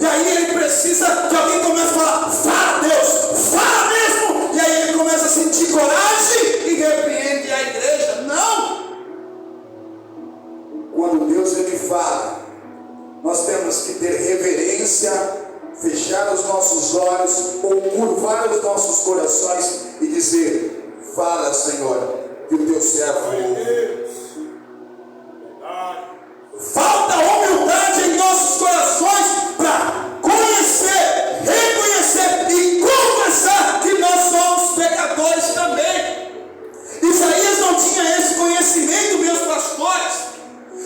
E aí ele precisa que alguém comece a falar: fala, Deus, fala mesmo. E aí ele começa a sentir coragem e repreende a igreja. Não! Quando Deus ele fala, nós temos que ter reverência, fechar os nossos olhos ou curvar os nossos corações e dizer: fala, Senhor, que o teu servo ouve. Falta humildade em nossos corações para conhecer, reconhecer e confessar que nós somos pecadores também. Isaías não tinha esse conhecimento, meus pastores,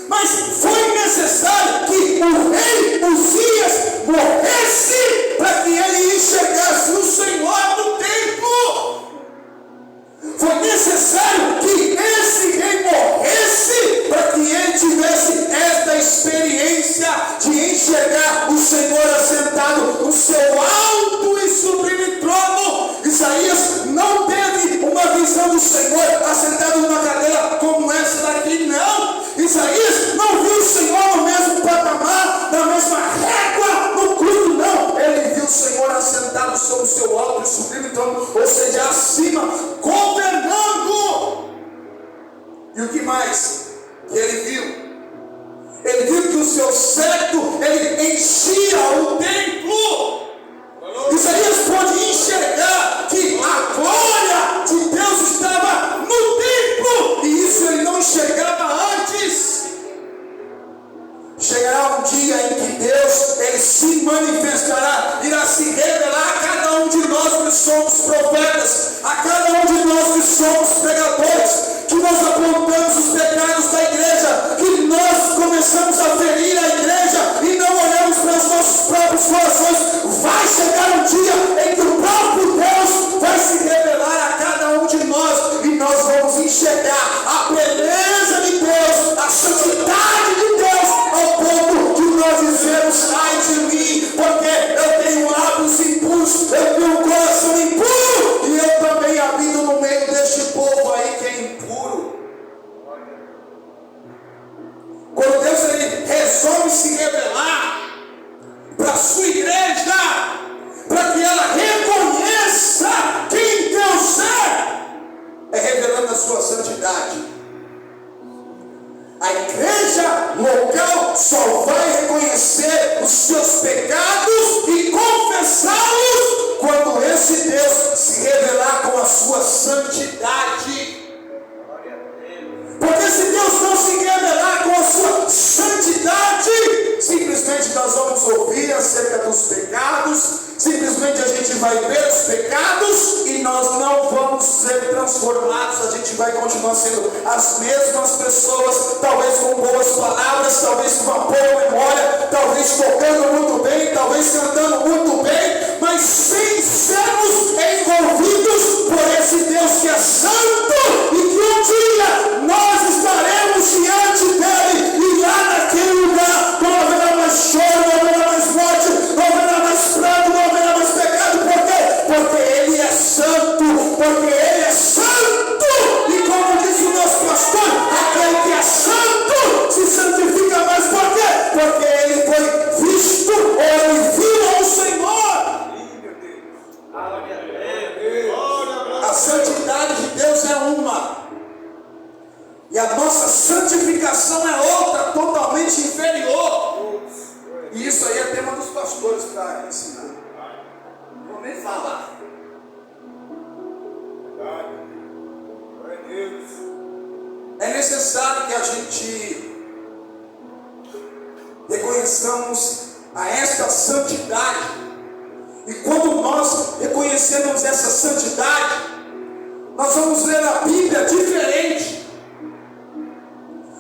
mas foi necessário que o rei Uzias morresse para que ele enxergasse o Senhor no templo. Foi necessário que esse rei morresse para que ele tivesse esta experiência de enxergar o Senhor assentado no seu alto e sublime trono. Isaías não teve uma visão do Senhor assentado numa cadeira como essa daqui, não. Isaías não viu o Senhor no mesmo patamar, na mesma régua, no culto, não. Ele viu o Senhor assentado sobre o seu alto e sublime trono, ou seja, acima, governando. E o que mais que ele viu? Ele viu que o seu cetro, ele enchia o templo. Isaías pôde enxergar que a glória de Deus estava no templo, e isso ele não enxergava antes. Chegará um dia em que Deus ele se manifestará, irá se revelar a cada um de nós que somos profetas, a cada um de nós que somos pregadores, que nós apontamos os pecados da igreja, que nós começamos a ferir a igreja e não olhamos para os nossos próprios corações. Vai chegar um dia em que o próprio Deus vai se revelar a cada um de nós e nós vamos enxergar a beleza de Deus, a santidade de Deus, ao ponto de nós dizermos: ai de mim, porque eu tenho lábios impuros, eu tenho um coração impuro, e eu também habito no meio deste povo aí que é impuro. Quando Deus ele resolve se revelar para a sua igreja, para que ela reconheça quem Deus é revelando a sua santidade. A igreja local só vai reconhecer os seus pecados e confessá-los quando esse Deus se revelar com a sua santidade. Porque se Deus não se revelar com a sua santidade, simplesmente nós vamos ouvir acerca dos pecados, simplesmente a gente vai ver os pecados e nós não vamos ser transformados. A gente vai continuar sendo as mesmas pessoas, talvez com boas palavras, talvez com uma boa memória, talvez tocando muito bem, talvez cantando muito bem, mas sem sermos envolvidos por esse Deus que é santo e que um dia nós estaremos diante dele, e lá naquele lugar não haverá mais choro, não haverá mais morte, não haverá mais pranto, não haverá mais pecado. Por quê? Porque ele é santo, porque ele é santo. E como diz o nosso pastor, aquele que é santo se santifica mais. Por quê? Porque ele foi visto, ou ele viu ao Senhor. A santidade de Deus é uma, e a nossa santificação é outra, totalmente inferior. E isso aí é tema dos pastores para ensinar. Não vou nem falar. É necessário que a gente reconheçamos a esta santidade. E quando nós reconhecemos essa santidade, nós vamos ler a Bíblia diferente.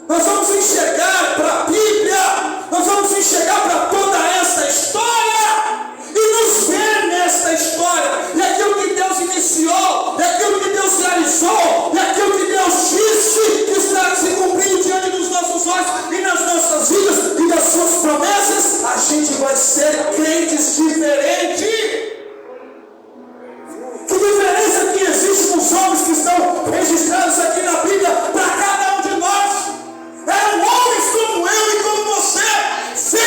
Nós vamos enxergar para a Bíblia, nós vamos enxergar para toda essa história e nos ver nesta história. E aquilo que Deus iniciou, e aquilo que Deus realizou